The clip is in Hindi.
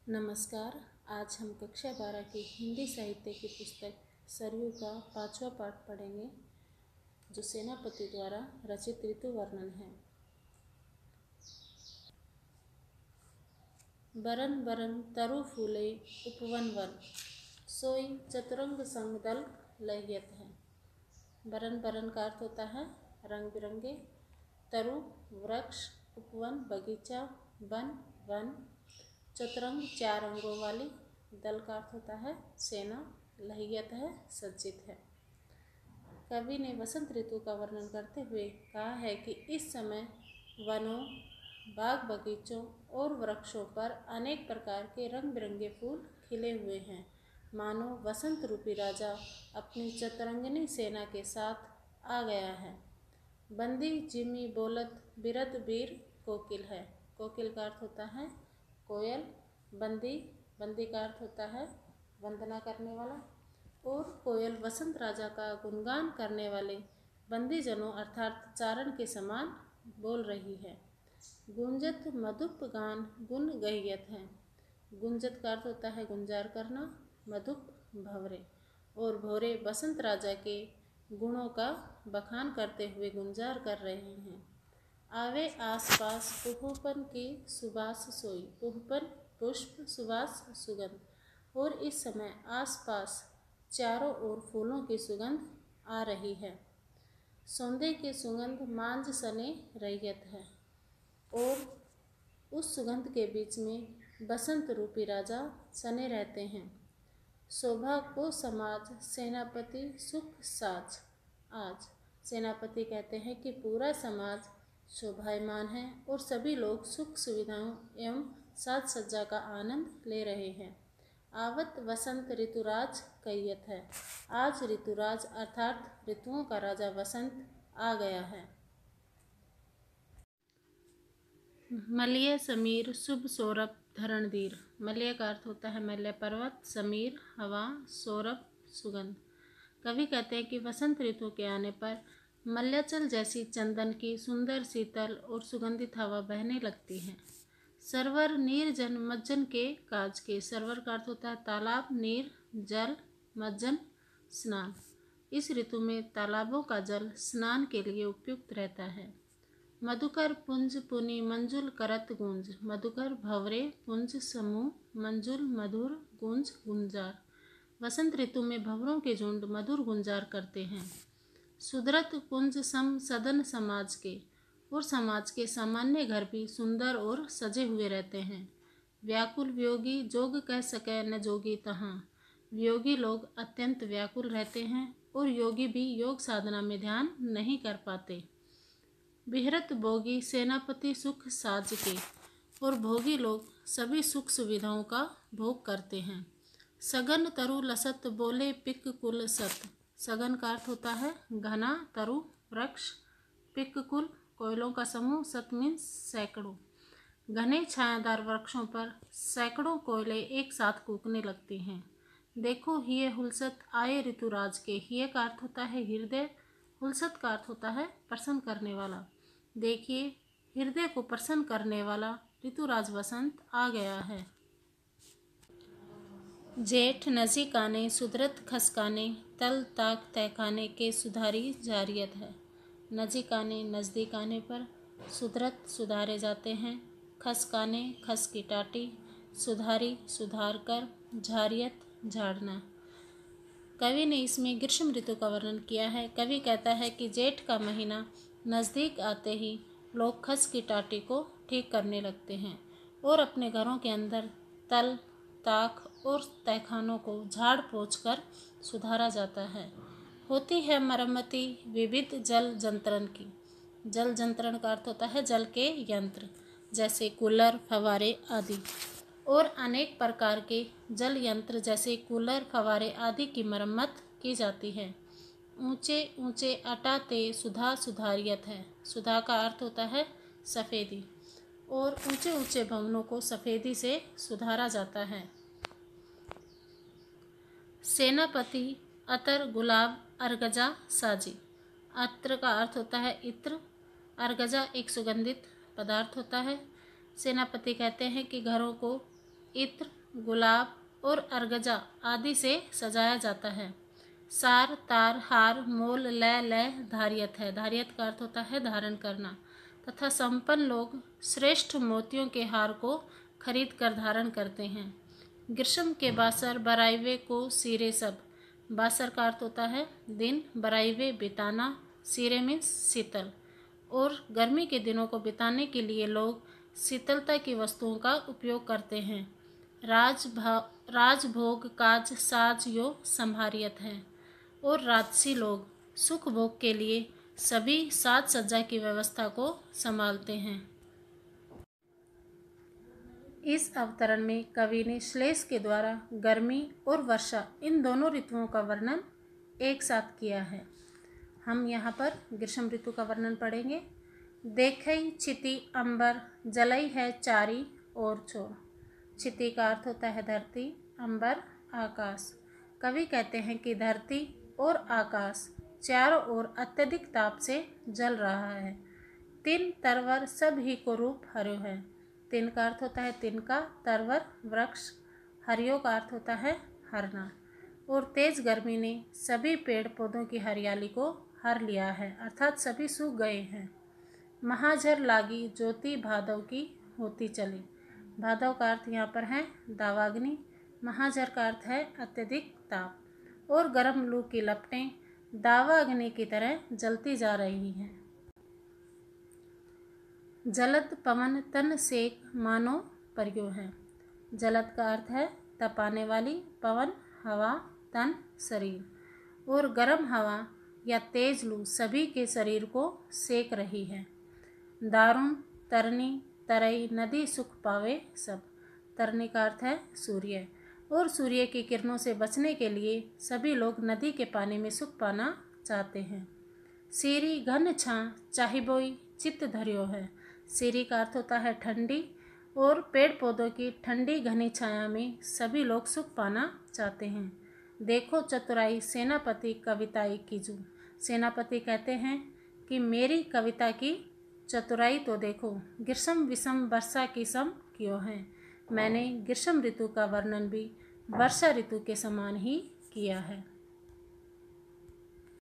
नमस्कार। आज हम कक्षा 12 की हिंदी साहित्य की पुस्तक सरयू का 5वां पाठ पढ़ेंगे, जो सेनापति द्वारा रचित ऋतु वर्णन है। बरन बरन तरु फूले उपवन वन, सोई चतुरंग संग दल लहियत है। बरन बरन का अर्थ होता है रंग बिरंगे, तरु वृक्ष, उपवन बगीचा, वन वन, चतुरंग चार अंगों वाली, दल का अर्थ होता है सेना, लहियत है सज्जित है। कवि ने वसंत ऋतु का वर्णन करते हुए कहा है कि इस समय वनों, बाग बगीचों और वृक्षों पर अनेक प्रकार के रंग बिरंगे फूल खिले हुए हैं, मानो वसंत रूपी राजा अपनी चतुरंगिनी सेना के साथ आ गया है। बंदी जिमी बोलत बिरद बीर कोकिल है। कोकिल का अर्थ होता है कोयल, बंदी, बंदी का अर्थ होता है वंदना करने वाला, और कोयल वसंत राजा का गुणगान करने वाले बंदीजनों अर्थात चारण के समान बोल रही है। गुंजत मधुप गान गुण गहियत है। गुंजत का अर्थ होता है गुंजार करना, मधुप भंवरे, और भौरे बसंत राजा के गुणों का बखान करते हुए गुंजार कर रहे हैं। आवे आसपास पुष्पन की सुबास सोई। पुष्पन पुष्प, सुबास सुगंध, और इस समय आसपास चारों ओर फूलों की सुगंध आ रही है। सौंदे की सुगंध मांझ सने रैयत है, और उस सुगंध के बीच में बसंत रूपी राजा सने रहते हैं। शोभा को समाज सेनापति सुख साज। आज सेनापति कहते हैं कि पूरा समाज शोभायमान है और सभी लोग सुख सुविधाओं एवं साज सज्जा का आनंद ले रहे हैं। आवत वसंत ऋतुराज कैयत है। आज ऋतुराज अर्थात ऋतुओं का राजा वसंत आ गया है। मलय समीर शुभ सौरभ धरणधीर। मलय का अर्थ होता है मलय पर्वत, समीर हवा, सौरभ सुगंध। कवि कहते हैं कि वसंत ऋतु के आने पर मल्याचल जैसी चंदन की सुंदर शीतल और सुगंधित हवा बहने लगती है। सरवर नीर जन मज्जन के काज के। सरवर का अर्थ होता है तालाब, नीर जल, मज्जन स्नान। इस ऋतु में तालाबों का जल स्नान के लिए उपयुक्त रहता है। मधुकर पुंज पुनि मंजुल करत गूंज। मधुकर भंवरे, पुंज समूह, मंजुल मधुर, गूंज गुंजार। वसंत ऋतु में भंवरों के झुंड मधुर गुंजार करते हैं। सुधरत कुंज सम सदन समाज के, और समाज के सामान्य घर भी सुंदर और सजे हुए रहते हैं। व्याकुल वियोगी जोग कह सके न जोगी तहाँ। वियोगी लोग अत्यंत व्याकुल रहते हैं और योगी भी योग साधना में ध्यान नहीं कर पाते। बिहरत भोगी सेनापति सुख साज के, और भोगी लोग सभी सुख सुविधाओं का भोग करते हैं। सघन तरु लसत बोले पिक कुल सत। सघन का अर्थ होता है घना, तरु वृक्ष, पिक कुल कोयलों का समूह, सत मीन्स सैकड़ों। घने छायादार वृक्षों पर सैकड़ों कोयले एक साथ कूकने लगती हैं। देखो हिये हुलसत आए ऋतुराज के। हिये का अर्थ होता है हृदय, हुलसत का अर्थ होता है प्रसन्न करने वाला। देखिए हृदय को प्रसन्न करने वाला ऋतुराज वसंत आ गया है। जेठ नजीक आने सुधरत खसकाने, तल ताक तहखाने के सुधारी जारियत है। नजीक आने नज़दीक आने पर, सुधरत सुधारे जाते हैं, खसकाने खस की टाटी, सुधारी सुधार कर, झारियत झाड़ना। कवि ने इसमें ग्रीष्म ऋतु का वर्णन किया है। कवि कहता है कि जेठ का महीना नज़दीक आते ही लोग खस की टाटी को ठीक करने लगते हैं और अपने घरों के अंदर तल, ताक और तहखानों को झाड़ पोंछ कर सुधारा जाता है। होती है मरम्मती विविध जल जंत्रण की। जल जंत्रण का अर्थ होता है जल के यंत्र, जैसे कूलर, फव्वारे आदि, और अनेक प्रकार के जल यंत्र जैसे कूलर, फव्वारे आदि की मरम्मत की जाती है। ऊंचे ऊंचे अटा ते सुधा सुधारियत है। सुधा का अर्थ होता है सफ़ेदी, और ऊंचे ऊंचे भवनों को सफ़ेदी से सुधारा जाता है। सेनापति अतर गुलाब अर्गजा साजी। अत्र का अर्थ होता है इत्र, अर्गजा एक सुगंधित पदार्थ होता है। सेनापति कहते हैं कि घरों को इत्र, गुलाब और अर्गजा आदि से सजाया जाता है। सार, तार, हार, मोल, लय, लय धार्यत है। धार्यत का अर्थ होता है धारण करना। तथा संपन्न लोग श्रेष्ठ मोतियों के हार को खरीद कर धारण करते हैं। ग्रीष्म के बासर बराइवे को सिरे सब। बासर का अर्थ होता है दिन, बराइवे बिताना, सिरे में शीतल। और गर्मी के दिनों को बिताने के लिए लोग शीतलता की वस्तुओं का उपयोग करते हैं। राजभोग काज साज यो संभारियत है। और राजसी लोग सुख भोग के लिए सभी साज सज्जा की व्यवस्था को संभालते हैं। इस अवतरण में कवि ने श्लेष के द्वारा गर्मी और वर्षा इन दोनों ऋतुओं का वर्णन एक साथ किया है। हम यहाँ पर ग्रीष्म ऋतु का वर्णन पढ़ेंगे। देखई छिति अंबर, जलई है चारी और चोर। छिति का अर्थ होता है धरती, अंबर आकाश। कवि कहते हैं कि धरती और आकाश चारों ओर अत्यधिक ताप से जल रहा है। तिन तरवर सब ही को रूप हर्यो है। तिन का अर्थ होता है तिनका, तरवर वृक्ष, हरियो का अर्थ होता है हरना। और तेज गर्मी ने सभी पेड़ पौधों की हरियाली को हर लिया है, अर्थात सभी सूख गए हैं। महाझर लागी ज्योति भादव की होती चली। भादव का अर्थ यहाँ पर है दावाग्नि, महाझर का अर्थ है अत्यधिक ताप। और गर्म लू की लपटें दावा अग्नि की तरह जलती जा रही हैं। जलद पवन तन सेक मानो पर्यो है। जलद का अर्थ है तपाने वाली, पवन हवा, तन शरीर। और गर्म हवा या तेज लू सभी के शरीर को सेक रही है। दारुण तरनी तरई नदी सुख पावे सब। तरनी का अर्थ है सूर्य। और सूर्य की किरणों से बचने के लिए सभी लोग नदी के पानी में सुख पाना चाहते हैं। सीरी घन छां चाहिबोई चित्त धर्यो है। सीरी का अर्थ होता है ठंडी। और पेड़ पौधों की ठंडी घनी छाया में सभी लोग सुख पाना चाहते हैं। देखो चतुराई सेनापति कविताई कीजू। सेनापति कहते हैं कि मेरी कविता की चतुराई तो देखो, ग्रीष्म विषम वर्षा की सम क्यों है। मैंने ग्रीष्म ऋतु का वर्णन भी वर्षा ऋतु के समान ही किया है।